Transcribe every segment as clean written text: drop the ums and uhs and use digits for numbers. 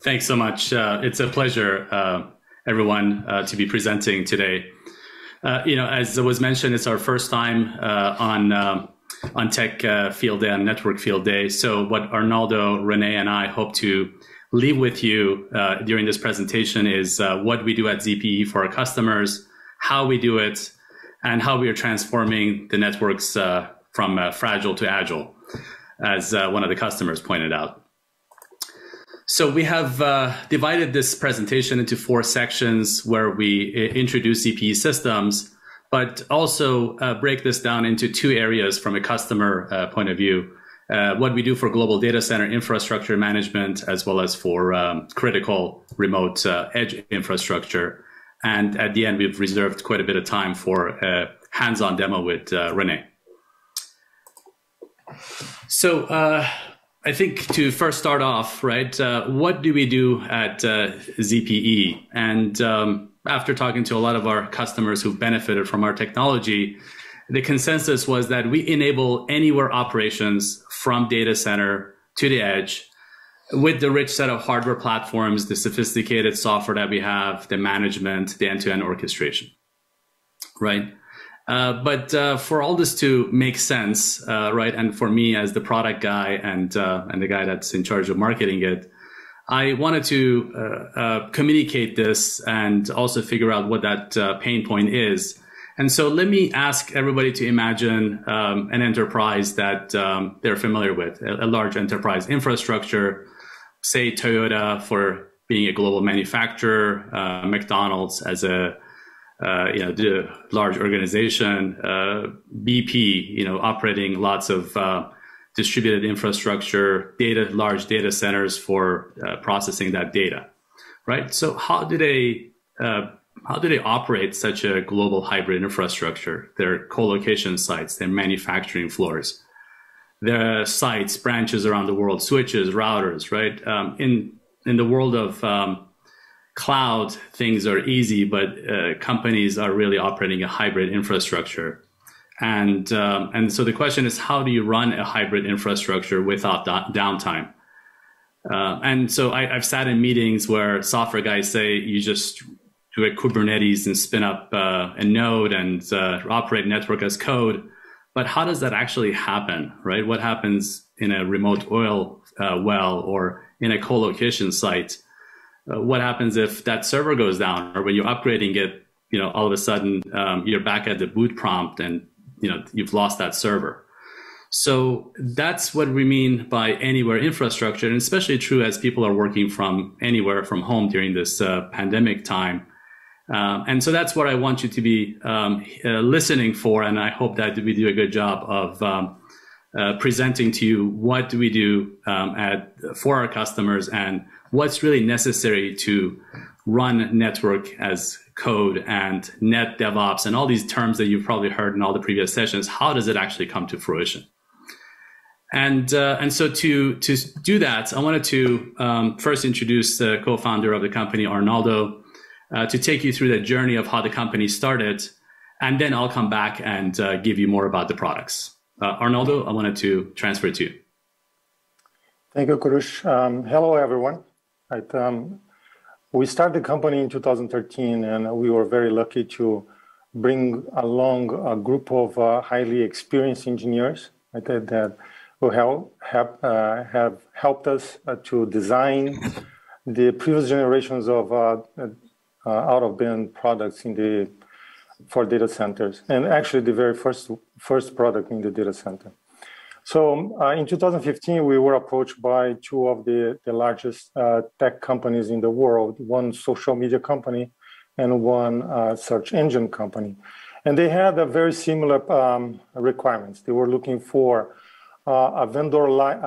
Thanks so much. It's a pleasure, everyone, to be presenting today. As was mentioned, it's our first time on Tech Field Day and Network Field Day. So what Arnaldo, Rene, and I hope to leave with you during this presentation is what we do at ZPE for our customers, how we do it, and how we are transforming the networks from fragile to agile, as one of the customers pointed out. So we have divided this presentation into 4 sections where we introduce ZPE systems, but also break this down into 2 areas from a customer point of view. What we do for global data center infrastructure management, as well as for critical remote edge infrastructure. And at the end, we've reserved quite a bit of time for a hands-on demo with Rene. So I think to first start off, right, what do we do at ZPE? And after talking to a lot of our customers who've benefited from our technology, the consensus was that we enable anywhere operations from data center to the edge with the rich set of hardware platforms, the sophisticated software that we have, the management, the end-to-end orchestration, right? But for all this to make sense, right, and for me as the product guy and the guy that's in charge of marketing it, I wanted to communicate this and also figure out what that pain point is. And so let me ask everybody to imagine an enterprise that they're familiar with, a large enterprise infrastructure, say Toyota for being a global manufacturer, McDonald's as a the large organization, BP, operating lots of distributed infrastructure, large data centers for processing that data, right? So how do they operate such a global hybrid infrastructure? Their co-location sites, their manufacturing floors, their sites, branches around the world, switches, routers, right? In the world of cloud, things are easy, but companies are really operating a hybrid infrastructure. And so the question is, how do you run a hybrid infrastructure without downtime? And so I've sat in meetings where software guys say you just do a Kubernetes and spin up a node and operate network as code. But how does that actually happen, right? What happens in a remote oil well or in a co-location site? What happens if that server goes down, or when you're upgrading it, all of a sudden you're back at the boot prompt and you've lost that server. So that's what we mean by anywhere infrastructure, and especially true as people are working from anywhere from home during this pandemic time. And so that's what I want you to be listening for, and I hope that we do a good job of presenting to you what do we do for our customers and what's really necessary to run network as code and net DevOps and all these terms that you've probably heard in all the previous sessions. How does it actually come to fruition? And so to do that, I wanted to first introduce the co-founder of the company, Arnaldo, to take you through the journey of how the company started, and then I'll come back and give you more about the products. Arnaldo, I wanted to transfer it to you. Thank you, Kurush. Hello, everyone. Right, we started the company in 2013, and we were very lucky to bring along a group of highly experienced engineers, right, that will have helped us to design the previous generations of out-of-band products for data centers, and actually the very first product in the data center. So in 2015, we were approached by 2 of the largest tech companies in the world, one social media company and one search engine company. And they had a very similar requirements. They were looking for a vendor-like,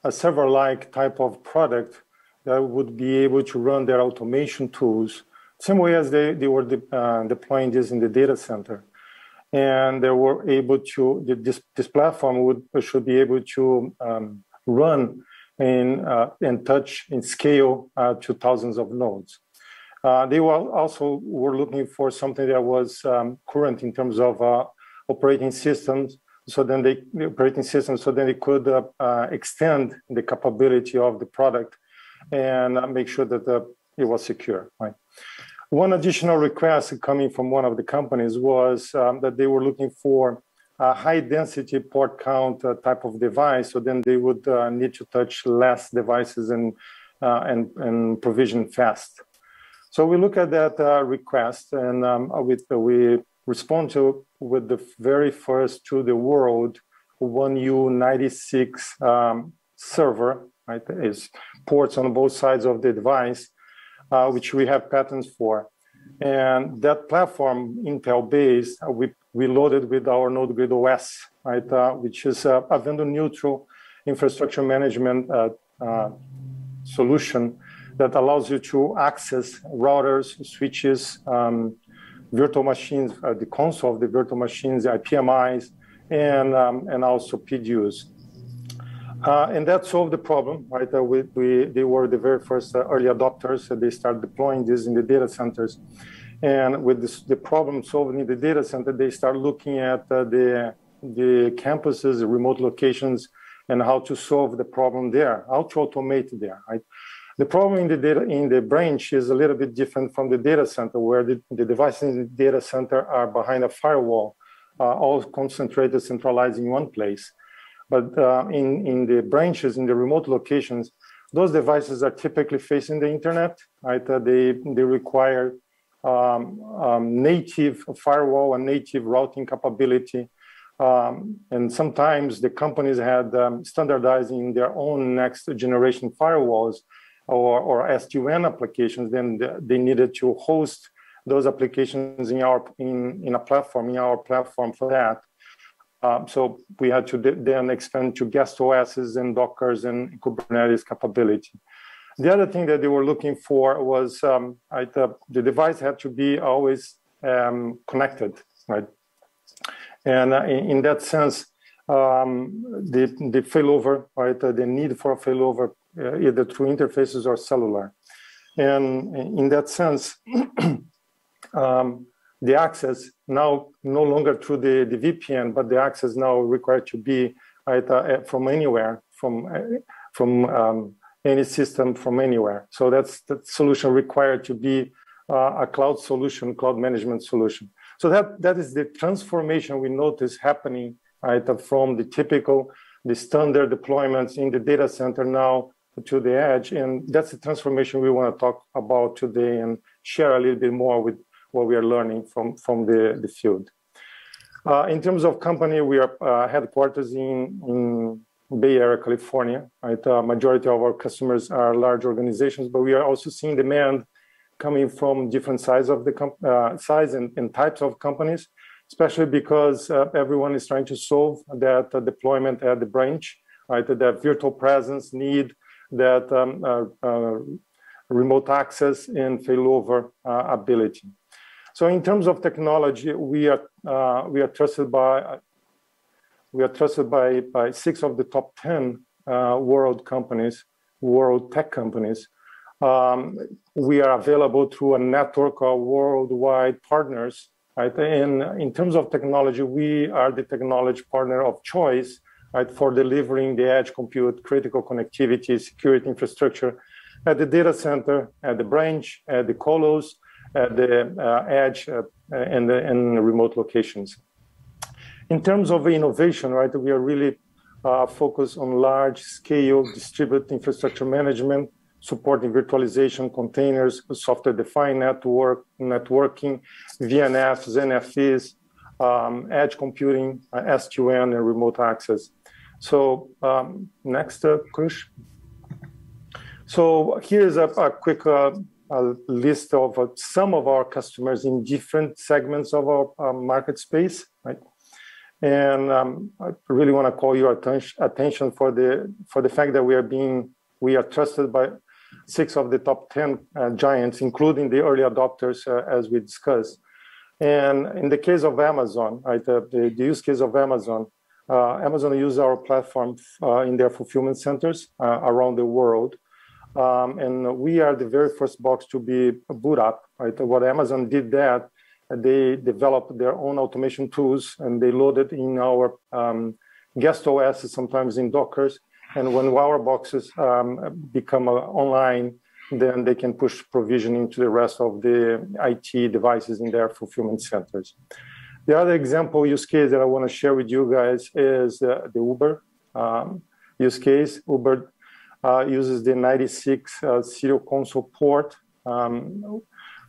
a server-like type of product that would be able to run their automation tools, same way as they were deploying this in the data center. And they were able to, this platform should be able to run and touch and scale to thousands of nodes. They were looking for something that was current in terms of operating systems. So then they could extend the capability of the product and make sure that it was secure, right? One additional request coming from one of the companies was that they were looking for a high density port count type of device, so then they would need to touch less devices and provision fast. So we look at that request, and we respond to with the very first to the world 1U96 server, right? Is ports on both sides of the device, which we have patents for. And that platform, Intel-based, we loaded with our Node-Grid OS, right? Which is a vendor-neutral infrastructure management solution that allows you to access routers, switches, virtual machines, the console of the virtual machines, IPMIs, and also PDUs. And that solved the problem, right? They were the very first early adopters. They started deploying this in the data centers. And with the problem solved in the data center, they start looking at the campuses, the remote locations, and how to solve the problem there, how to automate there, right? The problem in the branch is a little bit different from the data center, where the devices in the data center are behind a firewall, all concentrated, centralized in one place. But in the branches, in the remote locations, those devices are typically facing the internet, right? They require native firewall and native routing capability. And sometimes the companies had standardizing their own next generation firewalls or SD-WAN applications. Then they needed to host those applications in our platform for that. So we had to then expand to guest OSs and Dockers and Kubernetes capability. The other thing that they were looking for was the device had to be always connected, right? And in that sense, the failover, right? The need for a failover, either through interfaces or cellular. And in that sense, the access now no longer through the VPN, but the access now required to be from anywhere, from any system from anywhere. So that's the solution required to be a cloud solution, cloud management solution. So that is the transformation we notice happening, right, from the standard deployments in the data center now to the edge. And that's the transformation we want to talk about today and share a little bit more with what we are learning from the field. In terms of company, we are headquarters in Bay Area, California. Right? Majority of our customers are large organizations, but we are also seeing demand coming from different size of the size and types of companies, especially because everyone is trying to solve that deployment at the branch, right? That virtual presence need, that remote access and failover ability. So in terms of technology, we are trusted by 6 of the top 10 world tech companies. We are available through a network of worldwide partners. Right? And in terms of technology, we are the technology partner of choice, right, for delivering the edge compute, critical connectivity, security infrastructure at the data center, at the branch, at the colos, at the edge, and the remote locations. In terms of innovation, right, we are really focused on large-scale distributed infrastructure management, supporting virtualization, containers, software-defined networking, VNFs, NFVs, edge computing, SD-WAN, and remote access. So next, Krush. So here's a quick list of some of our customers in different segments of our market space, right? And I really want to call your attention for the fact that we are trusted by 6 of the top 10 giants, including the early adopters, as we discussed. And in the case of Amazon, right, the use case of Amazon uses our platform in their fulfillment centers around the world. And we are the very first box to be boot up, right? What Amazon did that, they developed their own automation tools and they loaded in our guest OS, sometimes in Dockers, And when our boxes become online, then they can push provisioning to the rest of the IT devices in their fulfillment centers. The other example use case that I want to share with you guys is the Uber use case. Uber uses the 96 serial console port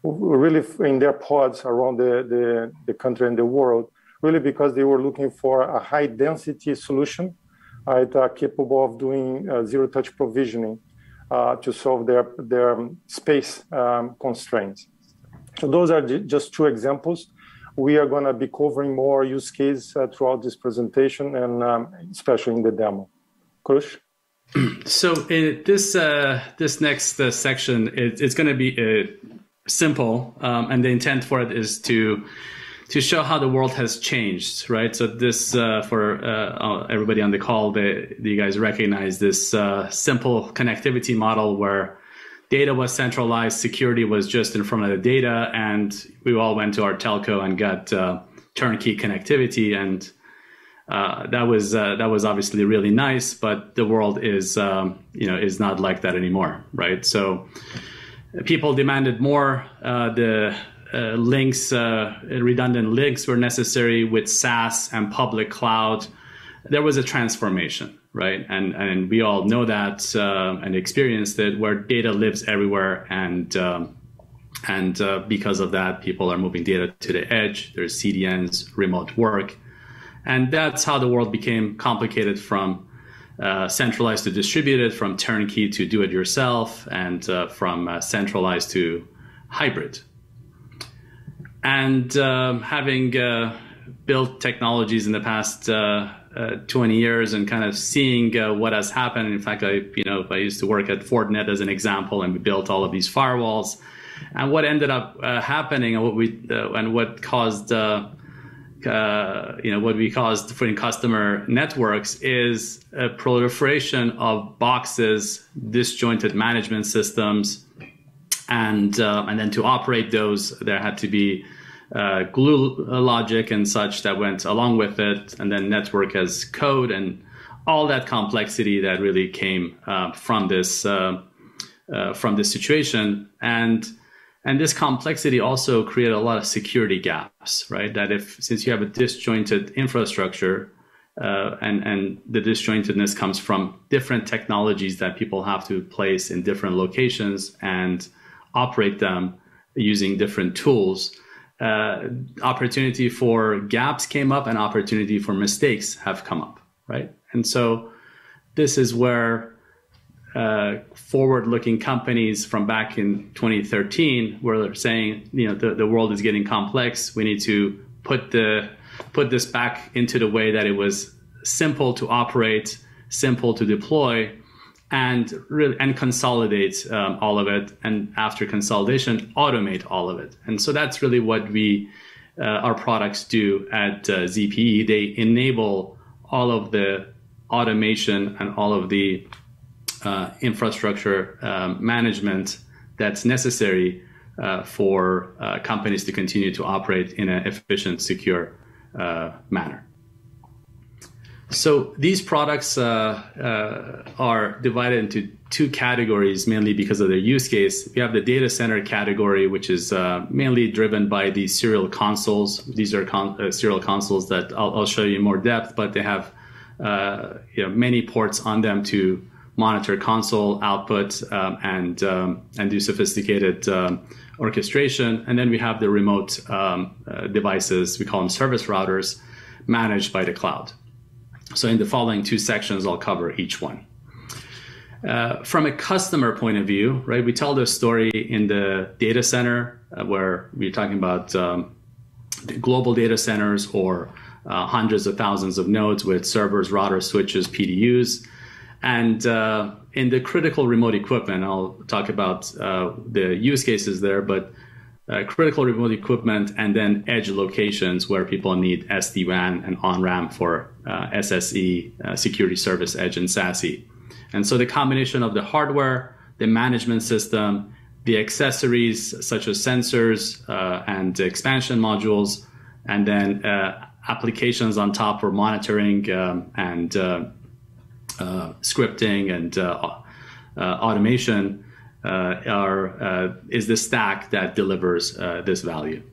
really in their pods around the country and the world, really because they were looking for a high density solution capable of doing zero-touch provisioning to solve their space constraints. So those are just two examples. We are going to be covering more use cases throughout this presentation and especially in the demo. Krush? So in this next section, it's going to be simple, and the intent for it is to show how the world has changed, right? So this, for everybody on the call, you guys recognize this simple connectivity model where data was centralized, security was just in front of the data, and we all went to our telco and got turnkey connectivity, and that was obviously really nice, but the world is is not like that anymore, right? So people demanded more. The links, redundant links were necessary with SaaS and public cloud. There was a transformation, right? And we all know that and experienced it, where data lives everywhere, and because of that, people are moving data to the edge. There's CDNs, remote work, and that's how the world became complicated, from centralized to distributed, from turnkey to do-it-yourself, and from centralized to hybrid. And having built technologies in the past 20 years and kind of seeing what has happened. In fact, I used to work at Fortinet as an example, and we built all of these firewalls. And what ended up happening, and what caused what we caused for customer networks, is a proliferation of boxes, disjointed management systems, and then to operate those, there had to be glue logic and such that went along with it, and then network as code, and all that complexity that really came from this situation. And this complexity also created a lot of security gaps, right? That since you have a disjointed infrastructure, and the disjointedness comes from different technologies that people have to place in different locations and operate them using different tools, opportunity for gaps came up, and opportunity for mistakes have come up, right? And so this is where forward-looking companies from back in 2013 were saying, the world is getting complex. We need to put this back into the way that it was simple to operate, simple to deploy, and consolidate all of it. And after consolidation, automate all of it. And so that's really what our products do at ZPE. They enable all of the automation and all of the infrastructure management that's necessary for companies to continue to operate in an efficient, secure manner. So these products are divided into two categories, mainly because of their use case. We have the data center category, which is mainly driven by the serial consoles. These are serial consoles that I'll show you in more depth, but they have many ports on them to monitor console output and do sophisticated orchestration. And then we have the remote devices, we call them service routers, managed by the cloud. So in the following two sections, I'll cover each one. From a customer point of view, right, we tell this story in the data center where we're talking about global data centers or hundreds of thousands of nodes with servers, routers, switches, PDUs. And in the critical remote equipment, I'll talk about the use cases there, but critical remote equipment and then edge locations where people need SD-WAN and on-ramp for SSE, Security Service Edge, and SASE. And so the combination of the hardware, the management system, the accessories such as sensors and expansion modules, and then applications on top for monitoring and scripting and automation is the stack that delivers this value.